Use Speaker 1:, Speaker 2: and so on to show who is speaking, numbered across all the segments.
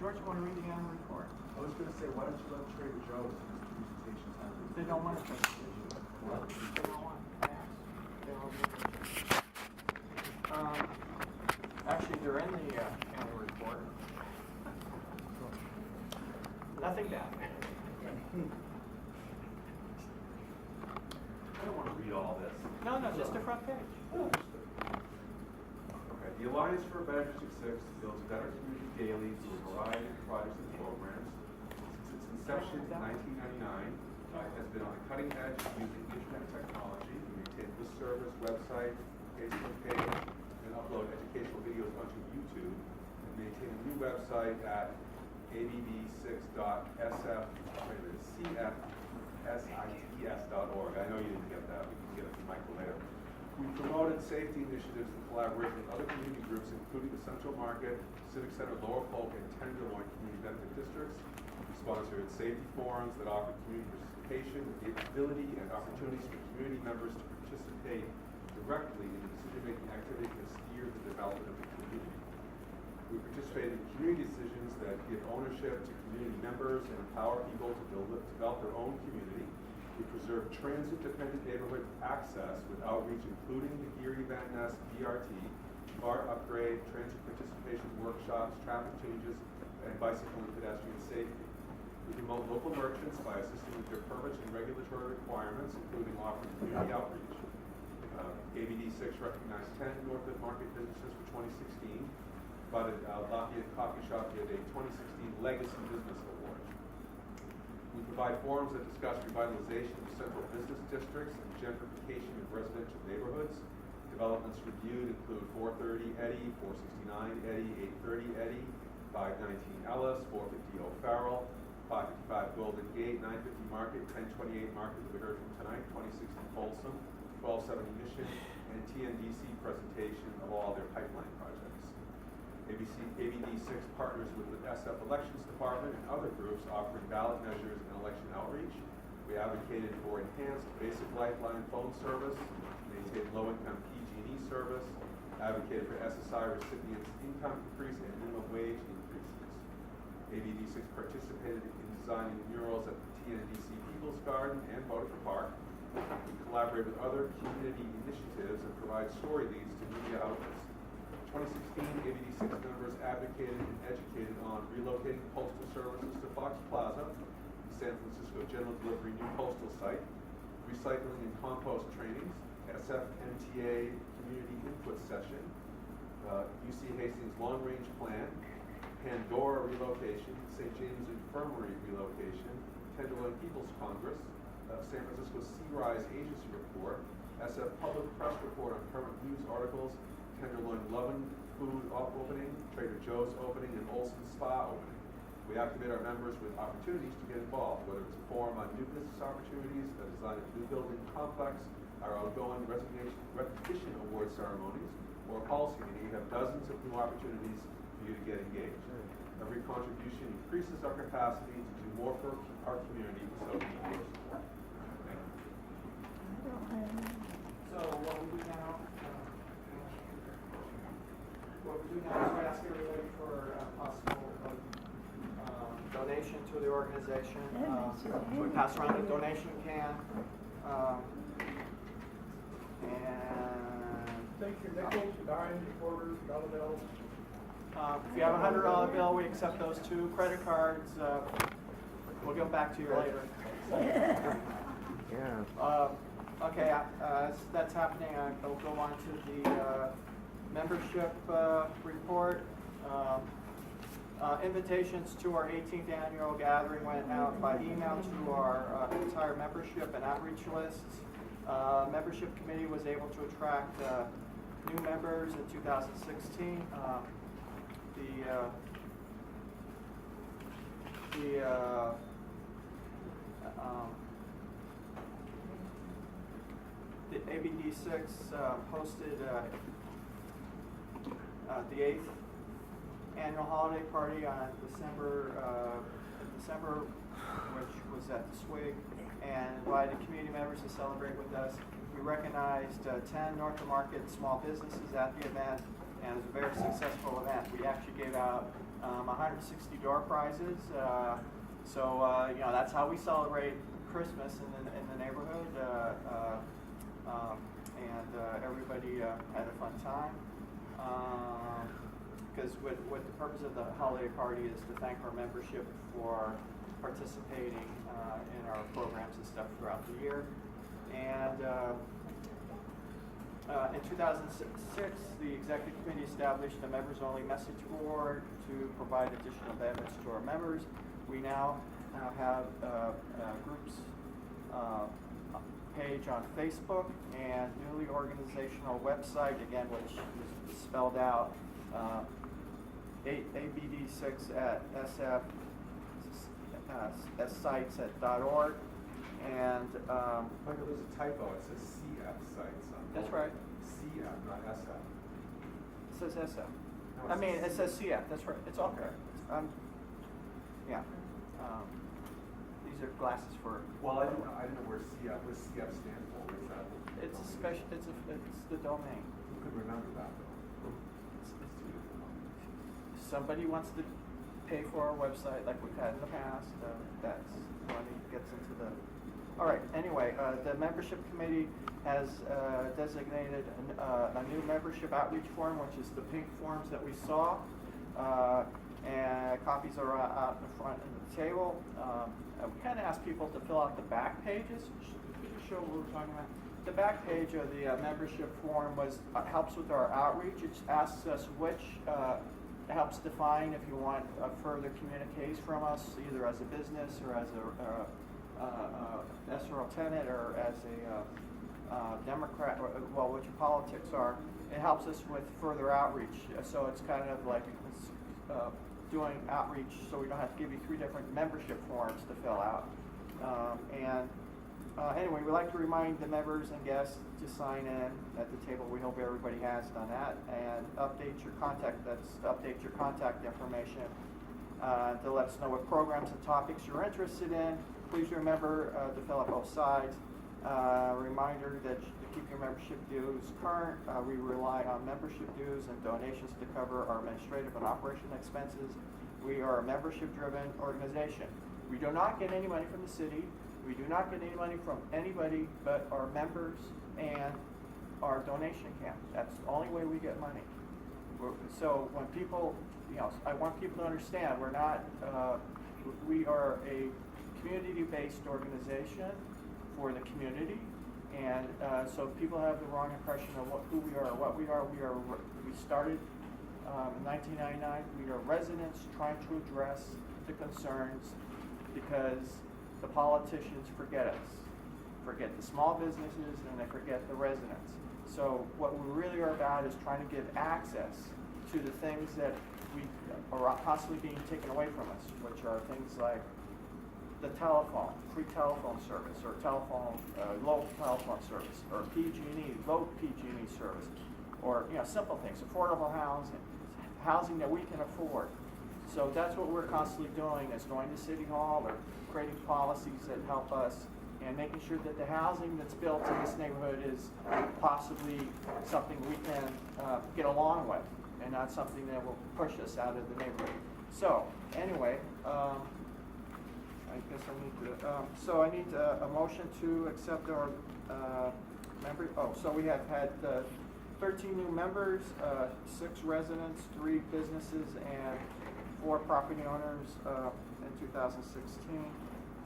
Speaker 1: George, you want to read the annual report?
Speaker 2: I was going to say, why don't you let Trader Joe's do his presentation time?
Speaker 1: They don't want to take it. They don't want to ask. Actually, they're in the annual report. Nothing bad.
Speaker 2: I don't want to read all this.
Speaker 1: No, just the front page.
Speaker 2: Okay, the Alliance for ABD6 builds a better community daily through a variety of projects and programs. Since its inception in 1999, it has been on the cutting edge of using internet technology to maintain this service, website, Facebook page, and upload educational videos onto YouTube, and maintain a new website at ABD6.cfsits.org. I know you didn't get that. We can get it from Michael later. We promoted safety initiatives in collaboration with other community groups, including the Central Market, Civic Center, Lower Polk, and Tenderloin community benefit districts. We sponsored safety forums that offer community participation, the ability and opportunities for community members to participate directly in the decision-making activity that steer the development of the community. We participate in community decisions that give ownership to community members and empower people to develop their own community. We preserve transit-dependent neighborhood access with outreach including the Erie Van Ness BRT, BART upgrade, transit participation workshops, traffic changes, and bicycle and pedestrian safety. We promote local merchants by assisting with their permits and regulatory requirements, including offering community outreach. ABD6 recognized 10 Northwood Market businesses for 2016, but Lafayette Coffee Shop did a 2016 Legacy Business Award. We provide forums that discuss revitalization of central business districts and gentrification of residential neighborhoods. Developments reviewed include 430 Eddy, 469 Eddy, 830 Eddy, 519 Ellis, 450 O'Farrell, 555 Golden Gate, 950 Market, 1028 Market that we heard from tonight, 2060 Folsom, 1270 Mission, and TNDC presentation of all their pipeline projects. ABD6 partners with the SF Elections Department and other groups offering ballot measures and election outreach. We advocated for enhanced basic lifeline phone service, maintained low-income PG&E service, advocated for SSI recipients' income increase and minimum wage increases. ABD6 participated in designing murals at the TNDC People's Garden and Botifer Park. We collaborate with other community initiatives and provide story leads to media outlets. 2016, ABD6 members advocated and educated on relocating postal services to Fox Plaza, San Francisco General Delivery new postal site, recycling and compost trainings, SFMTA community input session, UC Hastings long range plan, Pandora relocation, St. James Infirmary relocation, Tenderloin People's Congress, San Francisco Sea Rise Agency report, SF Public Press report on current news articles, Tenderloin Lovin' Food opening, Trader Joe's opening, and Olson Spa opening. We activate our members with opportunities to get involved, whether it's a forum on new business opportunities, a design of new building complex, our outgoing recognition award ceremonies, or a policy meeting. We have dozens of new opportunities for you to get engaged. Every contribution increases our capacity to do more for our community, so we need your support. Thank you.
Speaker 1: So what we do now, is we ask everybody for a possible donation to the organization. We pass around a donation can. And
Speaker 3: take your nickels, your dimes, your quarters, dollar bills.
Speaker 1: If you have a $100 bill, we accept those too. Credit cards, we'll get back to you later. Okay, as that's happening, I'll go on to the membership report. Invitations to our 18th annual gathering went out by email to our entire membership and outreach lists. Membership committee was able to attract new members in 2016. The ABD6 hosted the 8th annual holiday party on December, which was at the Swig, and invited community members to celebrate with us. We recognized 10 North Market small businesses at the event, and it was a very successful event. We actually gave out 160 door prizes. That's how we celebrate Christmas in the neighborhood. Everybody had a fun time. Because what the purpose of the holiday party is to thank our membership for participating in our programs and stuff throughout the year. And in 2006, the executive committee established a members-only message board to provide additional benefits to our members. We now have groups page on Facebook and newly organizational website, again, which is spelled out ABD6AnnualMeetingJan10 and
Speaker 2: Michael, there's a typo. It says CF sites on
Speaker 1: that's
Speaker 2: both.
Speaker 1: right.
Speaker 2: CF, not SF.
Speaker 1: It says SF.
Speaker 2: No,
Speaker 1: I mean, it says CF. That's right. It's all correct. Yeah. These are glasses for.
Speaker 2: Well, I didn't know where CF. What does CF stand for? What is that?
Speaker 1: It's a special. It's the domain.
Speaker 2: Who could remember that though?
Speaker 1: Somebody wants to pay for our website like we've had in the past. That's money gets into the. All right. Anyway, the membership committee has designated a new membership outreach form, which is the pink forms that we saw, and copies are out in the front of the table. We kind of asked people to fill out the back pages. Could you show what we're talking about? The back page of the membership form helps with our outreach. It asks us which. Helps define if you want further communiques from us, either as a business or as a SRO tenant or as a Democrat, well, what your politics are. It helps us with further outreach. So it's kind of like doing outreach so we don't have to give you 3 different membership forms to fill out. Anyway, we like to remind the members and guests to sign in at the table. We hope everybody has done that, and update your contact information to let us know what programs and topics you're interested in. Please remember to fill out both sides. Reminder that to keep your membership dues current, we rely on membership dues and donations to cover our administrative and operational expenses. We are a membership-driven organization. We do not get any money from the city. We do not get any money from anybody but our members and our donation account. That's the only way we get money. So when people, I want people to understand we're not, we are a community-based organization for the community, and so people have the wrong impression of who we are or what we are. We started in 1999. We are residents trying to address the concerns because the politicians forget us, forget the small businesses, and they forget the residents. So what we really are about is trying to give access to the things that we are constantly being taken away from us, which are things like the telephone, free telephone service, or low telephone service, or PG&E, low PG&E service, or simple things, affordable housing that we can afford. So that's what we're constantly doing, is going to City Hall or creating policies that help us and making sure that the housing that's built in this neighborhood is possibly something we can get along with and not something that will push us out of the neighborhood. So anyway, I guess I need a motion to accept our member. So we have had 13 new members, 6 residents, 3 businesses, and 4 property owners in 2016.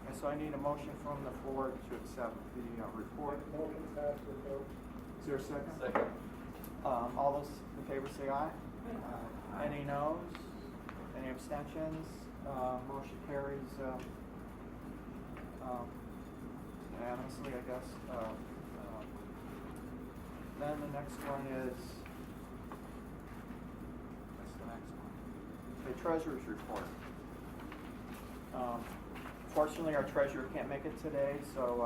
Speaker 1: And so I need a motion from the floor to accept the report.
Speaker 3: Motion passed with vote.
Speaker 1: Is there a second?
Speaker 4: Second.
Speaker 1: All those in favor say aye. Any noes? Any abstentions? Motion carries unanimously, I guess. Then the next one is, what's the next one? The treasurer's report. Fortunately, our treasurer can't make it today, so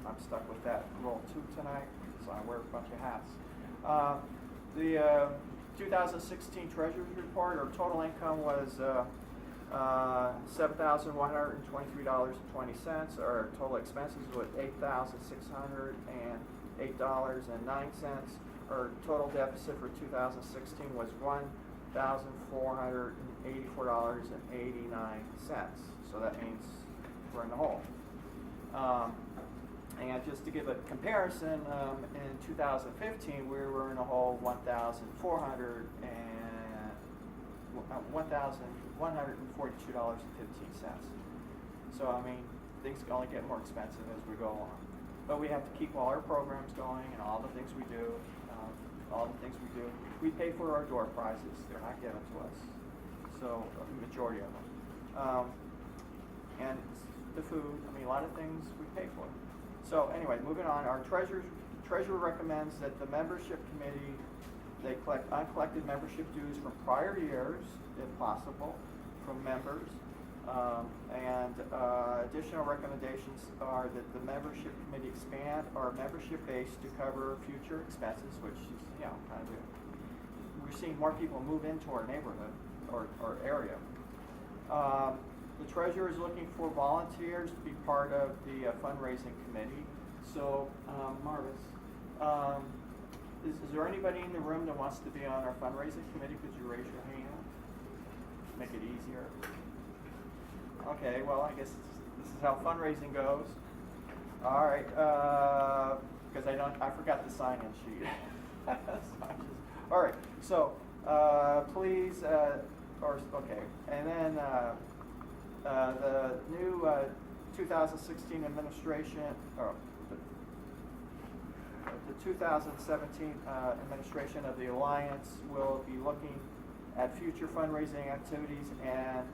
Speaker 1: I'm stuck with that role too tonight, so I wear a bunch of hats. The 2016 treasurer's report, our total income was $7,123.20. Our total expenses was $8,608.09. our total deficit for 2016 was $1,484.89. So that means we're in the hole. And just to give a comparison, in 2015 we were in a hole $1,142.15. So I mean, things can only get more expensive as we go along. But we have to keep all our programs going and all the things we do. We pay for our door prizes; they're not given to us. So a majority of them, and the food. I mean, a lot of things we pay for. So anyway, moving on. Our treasurer recommends that the membership committee, they collect uncollected membership dues from prior years, if possible, from members. Additional recommendations are that the membership committee expand our membership base to cover future expenses, which is, kind of we're seeing more people move into our neighborhood or area. The treasurer is looking for volunteers to be part of the fundraising committee. So, Marvis, is there anybody in the room that wants to be on our fundraising committee? Could you raise your hand? Make it easier. Okay, well, I guess this is how fundraising goes. All right, because I forgot the sign-in sheet. All right, so please, okay, and then the new 2016 administration, or the 2017 administration of the Alliance will be looking at future fundraising activities and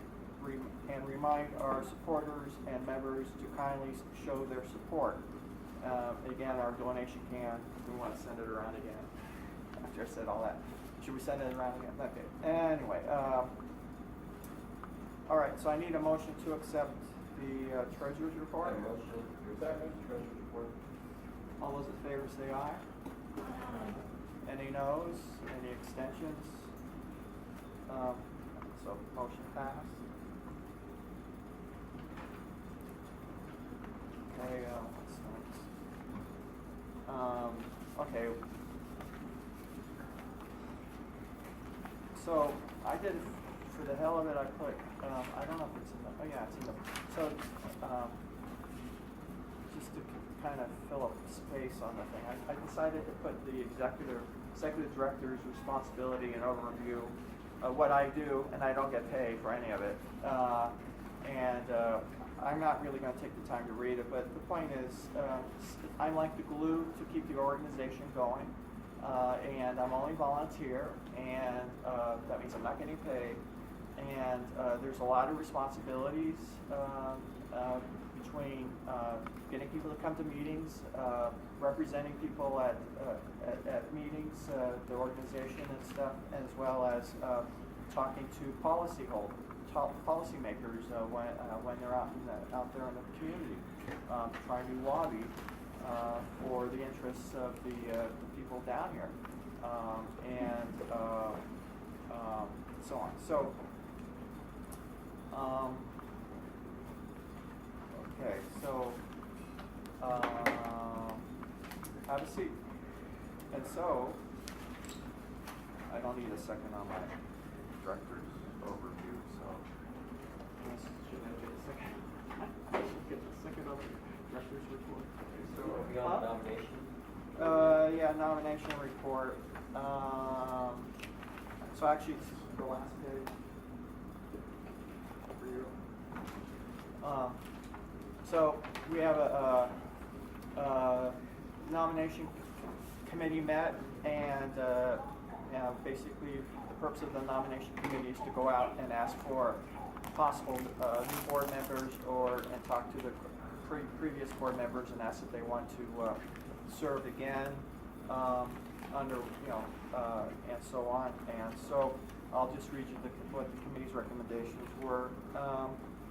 Speaker 1: remind our supporters and members to kindly show their support. Again, our donation can, we want to send it around again. After I said all that. Should we send it around again? Okay. Anyway, all right, so I need a motion to accept the treasurer's report.
Speaker 3: Motion. Second, treasurer's report.
Speaker 1: All those in favor say aye. Any noes? Any extensions? So motion passed. Okay, what's next? Okay. So I did, for the hell of it, I put, I don't know if it's in the, oh yeah, it's in the, so just to kind of fill up space on the thing, I decided to put the executive director's responsibility and overview of what I do, and I don't get paid for any of it. I'm not really going to take the time to read it, but the point is, I'm like the glue to keep the organization going, and I'm only volunteer, and that means I'm not getting paid, and there's a lot of responsibilities between getting people to come to meetings, representing people at meetings, the organization and stuff, as well as talking to policymakers when they're out there in the community, trying to lobby for the interests of the people down here, and so on. So, okay, so have a seat. And so, I don't need a second on my director's overview, so should I get a second? I should get the second on the director's report. Okay, so
Speaker 4: Are we on nomination?
Speaker 1: yeah, nomination report. So actually, it's the last page for you. So we have a nomination committee met, and basically the purpose of the nomination committee is to go out and ask for possible new board members, and talk to the previous board members and ask if they want to serve again under, and so on. And so I'll just read you what the committee's recommendations were.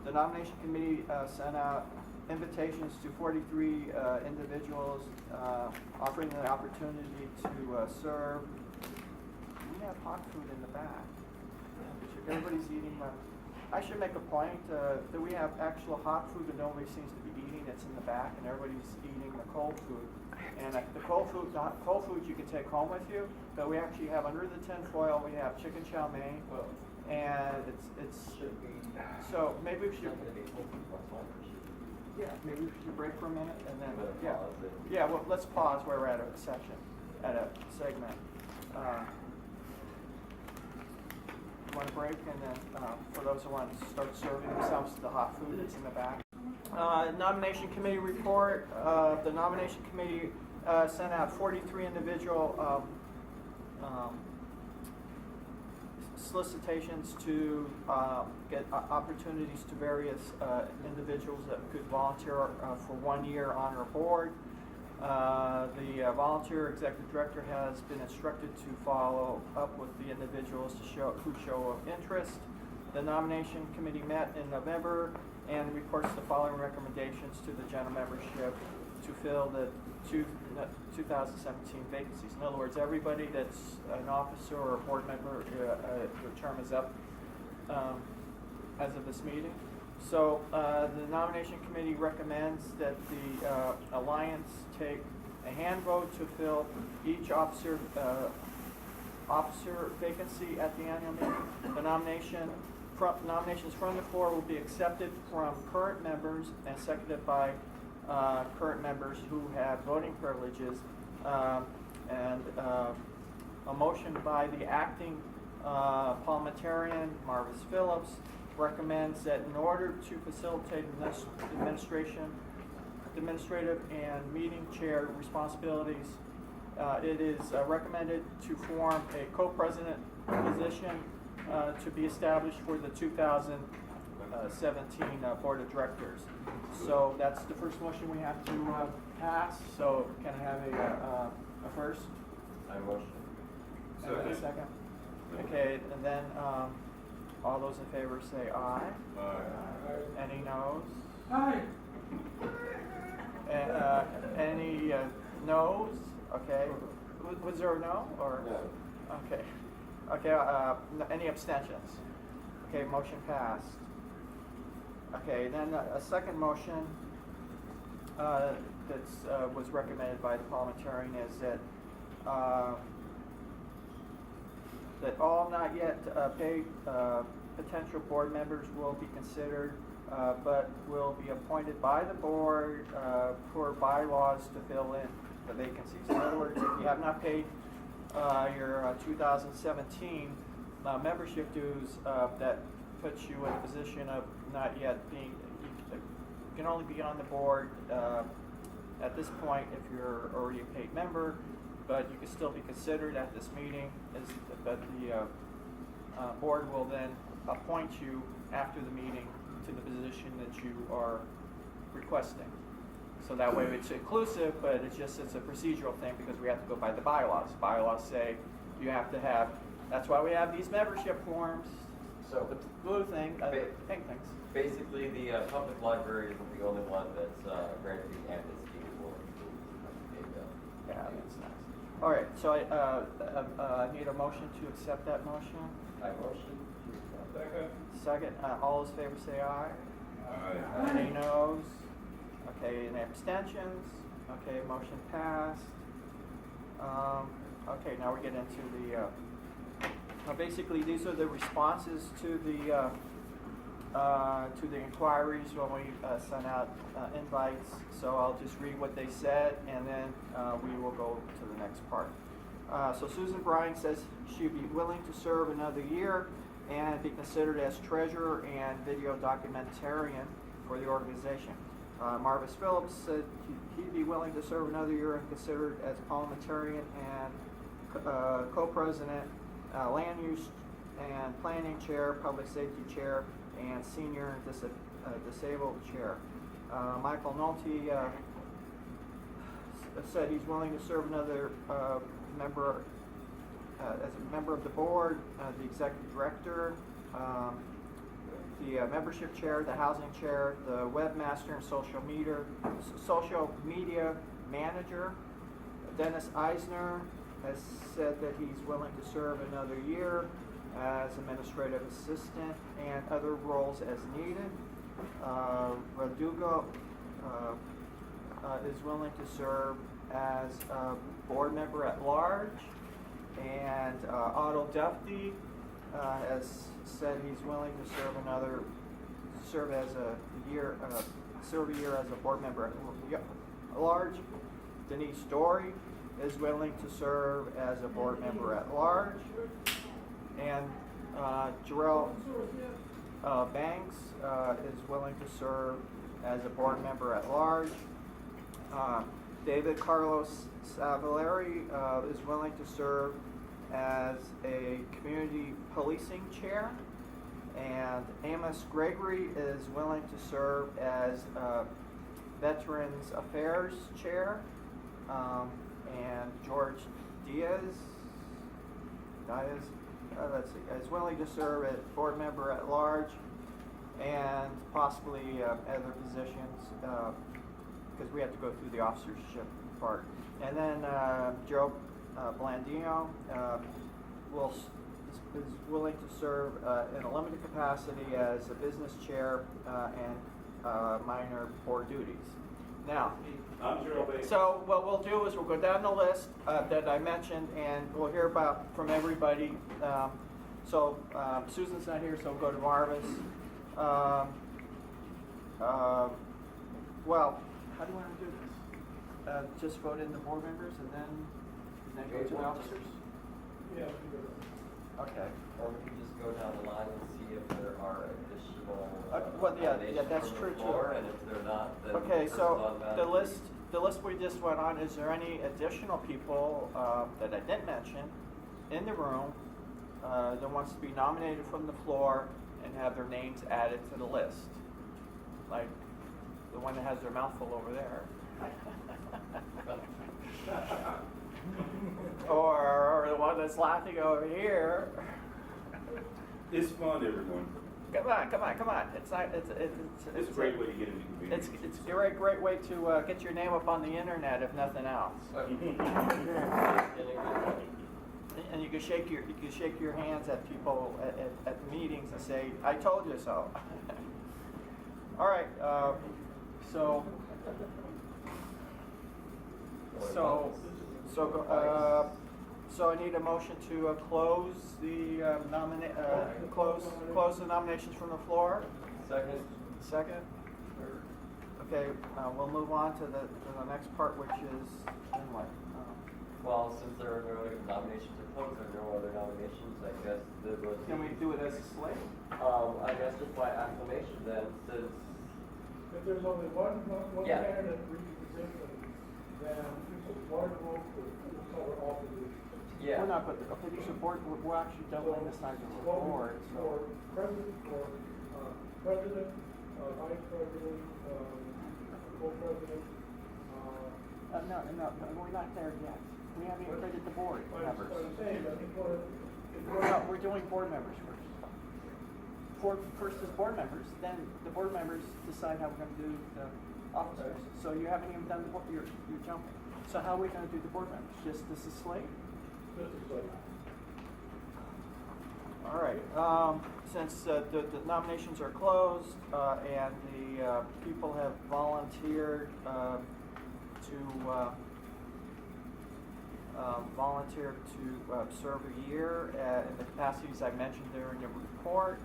Speaker 1: The nomination committee sent out invitations to 43 individuals, offering the opportunity to serve. We have hot food in the back. Everybody's eating I should make a point that we have actual hot food that nobody seems to be eating. It's in the back, and everybody's eating the cold food. And the cold food you can take home with you. But we actually have under the tin foil. We have chicken chow mein, and it's so maybe we should. Yeah, maybe we should break for a minute and then yeah. Well, let's pause where we're at a section, at a segment. You want to break, and then for those who want to start serving themselves the hot food that's in the back. Nomination committee report. The nomination committee sent out 43 individual solicitations to get opportunities to various individuals that could volunteer for 1 year on our board. The volunteer executive director has been instructed to follow up with the individuals who show interest. The nomination committee met in November and reports the following recommendations to the general membership to fill the 2017 vacancies. In other words, everybody that's an officer or a board member, their term is up as of this meeting. So the nomination committee recommends that the Alliance take a hand vote to fill each officer vacancy at the annual meeting. The nominations from the floor will be accepted from current members and seconded by current members who have voting privileges, and a motion by the acting parliamentarian, Marvis Phillips, recommends that in order to facilitate administrative and meeting chair responsibilities, it is recommended to form a co-president position to be established for the 2017 Board of Directors. So that's the first motion we have to pass. So can I have a first?
Speaker 3: I motion.
Speaker 1: And then a second? Okay, and then all those in favor say aye.
Speaker 3: Aye.
Speaker 1: Any noes?
Speaker 3: Aye.
Speaker 1: Any noes? Okay. Was there a no or?
Speaker 3: No.
Speaker 1: Okay. Okay. Any abstentions? Okay. Motion passed. Okay. Then a second motion that was recommended by the parliamentarian is that that all not yet paid potential board members will be considered, but will be appointed by the board for bylaws to fill in the vacancies. In other words, if you have not paid your 2017 membership dues, that puts you in a position of not yet being, you can only be on the board at this point if you're already a paid member, but you can still be considered at this meeting. But the board will then appoint you after the meeting to the position that you are requesting. So that way it's inclusive, but it's a procedural thing because we have to go by the bylaws. Bylaws say you have to have, that's why we have these membership forms.
Speaker 4: So
Speaker 1: the blue thing, pink things.
Speaker 4: basically, the public library isn't the only one that's granted the amnesty for
Speaker 1: Yeah, that's nice. All right, so I need a motion to accept that motion.
Speaker 3: I motion. Second.
Speaker 1: Second, all those in favor say aye.
Speaker 3: Aye.
Speaker 1: Any noes? Okay, any abstentions? Okay, motion passed. Okay, now we get into the, basically these are the responses to the inquiries when we sent out invites. So I'll just read what they said, and then we will go to the next part. So Susan Bryan says she'd be willing to serve another year and be considered as treasurer and video documentarian for the organization. Marvis Phillips said he'd be willing to serve another year and considered as parliamentarian and co-president, land use and planning chair, public safety chair, and senior disabled chair. Michael Nolte said he's willing to serve another member as a member of the board, the executive director, the membership chair, the housing chair, the webmaster and social media manager. Dennis Eisner has said that he's willing to serve another year. as administrative assistant and other roles as needed. Radugo is willing to serve as a board member at large. And Otto Duffy has said he's willing to serve a year as a board member at large. Denise Dory is willing to serve as a board member at large. And Jarrell Banks is willing to serve as a board member at large. David Carlos Savallari is willing to serve as a community policing chair. And Amos Gregory is willing to serve as Veterans Affairs chair. And George Diaz is willing to serve as board member at large, and possibly other positions, because we have to go through the officership part. And then Joe Blandino is willing to serve in a limited capacity as a business chair and minor board duties. Now,
Speaker 3: I'm Gerald Bates.
Speaker 1: so what we'll do is we'll go down the list that I mentioned, and we'll hear from everybody. Susan's not here, so we'll go to Marvis. Well, how do you want to do this? Just vote in the board members and then go to the officers?
Speaker 3: Yeah.
Speaker 1: Okay.
Speaker 4: Or we can just go down the line and see if there are additional
Speaker 1: yeah,
Speaker 4: nominations
Speaker 1: that's
Speaker 4: from
Speaker 1: true,
Speaker 4: the
Speaker 1: too.
Speaker 4: floor, and if they're not, then
Speaker 1: Okay,
Speaker 4: the
Speaker 1: so
Speaker 4: person's
Speaker 1: the
Speaker 4: automatically-
Speaker 1: list we just went on, is there any additional people that I didn't mention in the room that wants to be nominated from the floor and have their names added to the list? Like the one that has their mouthful over there. Or the one that's laughing over here.
Speaker 3: It's fun, everyone.
Speaker 1: Come on. It's not,
Speaker 3: It's a great way to get into community.
Speaker 1: It's a great way to get your name up on the internet, if nothing else. And you can shake your hands at people at the meetings and say, "I told you so." All right. So I need a motion to close the close the nominations from the floor. Second. Okay. We'll move on to the next part, which is then what?
Speaker 4: Well, since there are no other nominations are closed, there are no other nominations, I guess there was.
Speaker 1: Can we do it as a slate?
Speaker 4: I guess just by acclamation then, since.
Speaker 5: If there's only one
Speaker 4: Yeah.
Speaker 5: candidate for each position, then one vote will cover all positions.
Speaker 4: Yeah.
Speaker 1: We're not, but okay, these are board. We're actually doubling the size of the
Speaker 5: What we-
Speaker 1: board.
Speaker 5: For
Speaker 1: So
Speaker 5: president, vice president, co-president,
Speaker 1: no, we're not there yet. We haven't even created the board members.
Speaker 5: I'm saying, I think
Speaker 1: No, we're doing board members first. First is board members, then the board members decide how we're going to do the officers. So you haven't even done the board, you're jumping. So how are we going to do the board members? Just this is slate?
Speaker 5: This is like,
Speaker 1: All right. Since the nominations are closed and the people have volunteered to serve a year in the capacities I mentioned there in the report,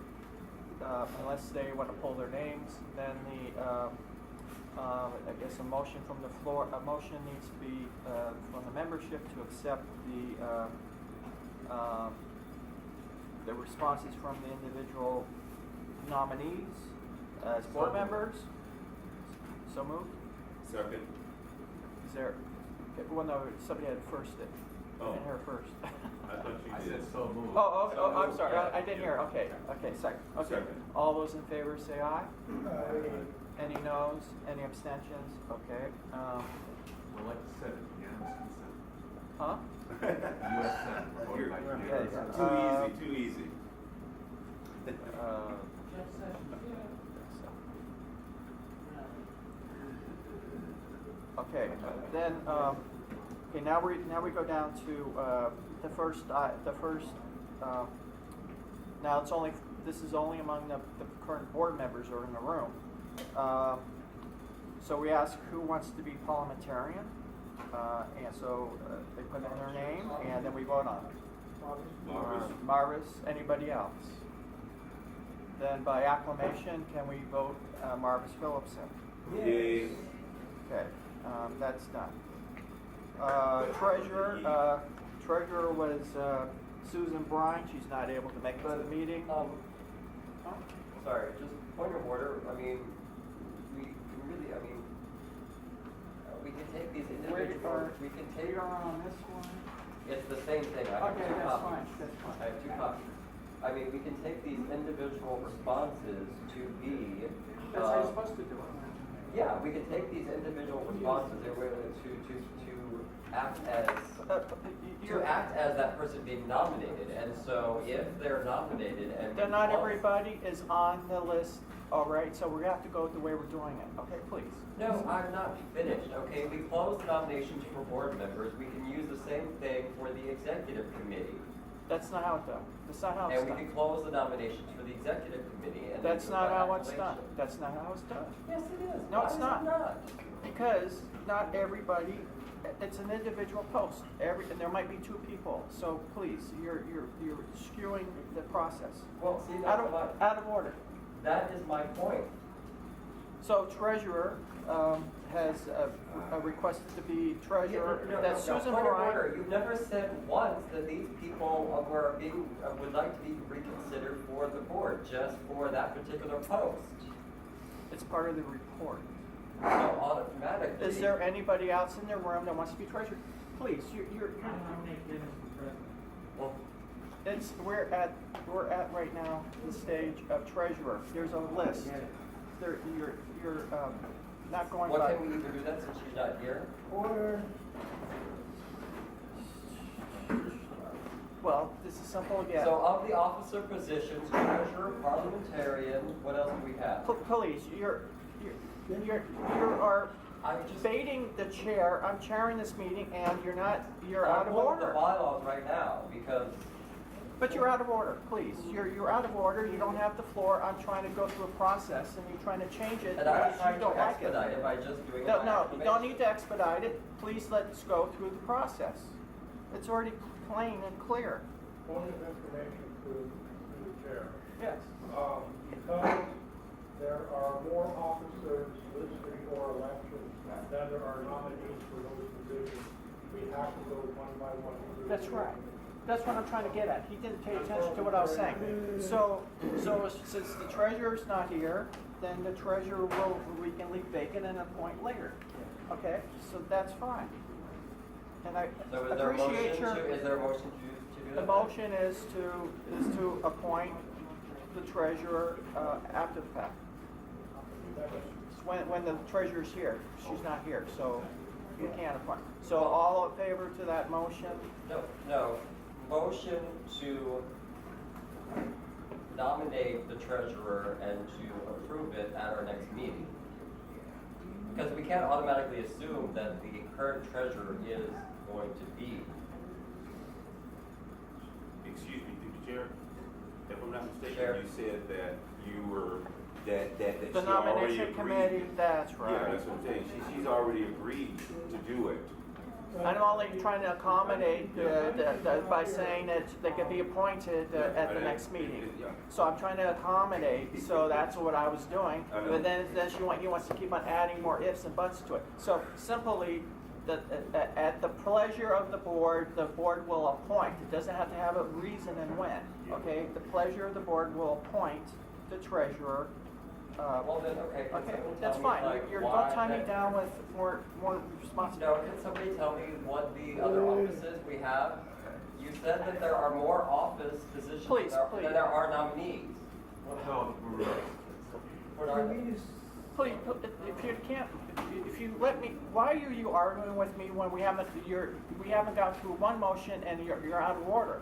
Speaker 1: unless they want to pull their names, then I guess a motion from the floor. A motion needs to be from the membership to accept the responses from the individual nominees as board members. So moved.
Speaker 3: Second.
Speaker 1: Is there? Okay, well, no, somebody had first it.
Speaker 3: Oh.
Speaker 1: And her first.
Speaker 3: I thought you
Speaker 2: I
Speaker 3: did.
Speaker 2: said so moved.
Speaker 1: Oh, I'm sorry. I didn't hear. Okay, second. Okay.
Speaker 3: Second.
Speaker 1: All those in favor say aye. Any noes? Any abstentions? Okay.
Speaker 2: We're like the Senate, unanimous consent.
Speaker 1: Huh?
Speaker 2: U.S. Senate, we're voting by unanimous
Speaker 1: Yeah,
Speaker 2: consent.
Speaker 3: Too easy.
Speaker 1: Okay, then, okay, now we go down to the first Now, this is only among the current board members who are in the room. So we ask who wants to be parliamentarian, and so they put in their name, and then we vote on it.
Speaker 3: Marvis.
Speaker 1: Marvis, anybody else? Then by acclamation, can we vote Marvis Phillipson?
Speaker 3: Yay.
Speaker 1: Okay, that's done. Treasurer was Susan Brine. She's not able to make it to the meeting.
Speaker 4: Sorry, just point of order, I mean, we can really, I mean, we can take these individual, we can take.
Speaker 1: We are on this one.
Speaker 4: It's the same thing, I have
Speaker 1: Okay,
Speaker 4: two
Speaker 1: that's
Speaker 4: copies.
Speaker 1: fine, that's fine.
Speaker 4: I have two copies. I mean, we can take these individual responses to be.
Speaker 1: That's how you're supposed to do it.
Speaker 4: Yeah, we can take these individual responses and we're to act as, to act as that person being nominated. And so if they're nominated and.
Speaker 1: Then not everybody is on the list, all right, so we have to go the way we're doing it, okay, please.
Speaker 4: No, I'm not finished, okay? We close the nominations for board members. We can use the same thing for the executive committee.
Speaker 1: That's not how it's done. That's not how it's
Speaker 4: And we
Speaker 1: done.
Speaker 4: can close the nominations for the executive committee and. then
Speaker 1: That's
Speaker 4: do it
Speaker 1: not
Speaker 4: by
Speaker 1: how it's done.
Speaker 4: acclamation.
Speaker 1: That's not how it's done.
Speaker 4: Yes, it is.
Speaker 1: No,
Speaker 4: Why
Speaker 1: it's
Speaker 4: is
Speaker 1: not.
Speaker 4: it not?
Speaker 1: Because not everybody, it's an individual post. And there might be two people, so please, you're skewing the process.
Speaker 4: Well, see,
Speaker 1: Out
Speaker 4: that's
Speaker 1: of order.
Speaker 4: that is my point.
Speaker 1: So treasurer has requested to be treasurer. That's Susan
Speaker 4: Point of
Speaker 1: Bryan.
Speaker 4: order. You've never said once that these people were being, would like to be reconsidered for the board, just for that particular post.
Speaker 1: It's part of the report.
Speaker 4: So automatically.
Speaker 1: Is there anybody else in the room that wants to be treasurer? Please, you're
Speaker 4: Well,
Speaker 1: we're at right now the stage of treasurer. There's a list. You're not going
Speaker 4: what
Speaker 1: by.
Speaker 4: can we either do that since she's not here?
Speaker 5: Order.
Speaker 1: Well, this is simple again.
Speaker 4: So of the officer positions, treasurer, parliamentarian, what else do we have?
Speaker 1: Please, you are
Speaker 4: I'm just.
Speaker 1: baiting the chair. I'm chairing this meeting, and you're out of
Speaker 4: I'm pulling the
Speaker 1: order.
Speaker 4: bylaws right now because.
Speaker 1: But you're out of order, please. You're out of order. You don't have the floor. I'm trying to go through a process, and you're trying to change it
Speaker 4: And I'm
Speaker 1: because
Speaker 4: trying
Speaker 1: you
Speaker 4: to
Speaker 1: don't like it.
Speaker 4: expedite it by just doing it
Speaker 1: No,
Speaker 4: by
Speaker 1: no, you don't
Speaker 4: acclamation.
Speaker 1: need to expedite it. Please let's go through the process. It's already plain and clear.
Speaker 5: Point of information to the chair.
Speaker 1: Yes.
Speaker 5: Because there are more officers listed for election than there are nominees for those positions, we have to go one by one through.
Speaker 1: That's right. That's what I'm trying to get at. He didn't pay attention to what I was saying. So since the treasurer's not here, then the treasurer we can leave vacant and appoint later. Okay, so that's fine. And I
Speaker 4: So is there a
Speaker 1: appreciate
Speaker 4: motion
Speaker 1: your.
Speaker 4: is there a motion to do that?
Speaker 1: The motion is to appoint the treasurer after the fact. When the treasurer's here, she's not here, so you can't appoint. So all in favor to that motion?
Speaker 4: No. Motion to nominate the treasurer and to approve it at our next meeting. Because we can't automatically assume that the current treasurer is going to be.
Speaker 3: Excuse me, through the chair. If I'm not mistaken,
Speaker 4: Chair.
Speaker 3: you said that you were, that
Speaker 1: The
Speaker 3: she already
Speaker 1: nomination
Speaker 3: agreed.
Speaker 1: committee, that's
Speaker 3: Yeah,
Speaker 1: right.
Speaker 3: that's what I'm saying. She's already agreed to do it.
Speaker 1: I'm only trying to accommodate by saying that they could be appointed at the next meeting.
Speaker 3: Yeah.
Speaker 1: So I'm trying to accommodate, so that's what I was doing.
Speaker 3: I know.
Speaker 1: But then he wants to keep on adding more ifs and buts to it. So simply, at the pleasure of the board will appoint. It doesn't have to have a reason and when, okay? The pleasure of the board will appoint the treasurer.
Speaker 4: Well then, okay. Can
Speaker 1: Okay,
Speaker 4: someone
Speaker 1: that's
Speaker 4: tell me,
Speaker 1: fine.
Speaker 4: like,
Speaker 1: You're
Speaker 4: why
Speaker 1: don't tie me
Speaker 4: that-
Speaker 1: down with more
Speaker 4: No,
Speaker 1: responsibility.
Speaker 4: can somebody tell me what the other offices we have? You said that there are more office positions
Speaker 1: Please, please.
Speaker 4: than there are nominees. What are they?
Speaker 1: Please, if you can't, if you let me, why are you arguing with me when we haven't gone through one motion and you're out of order?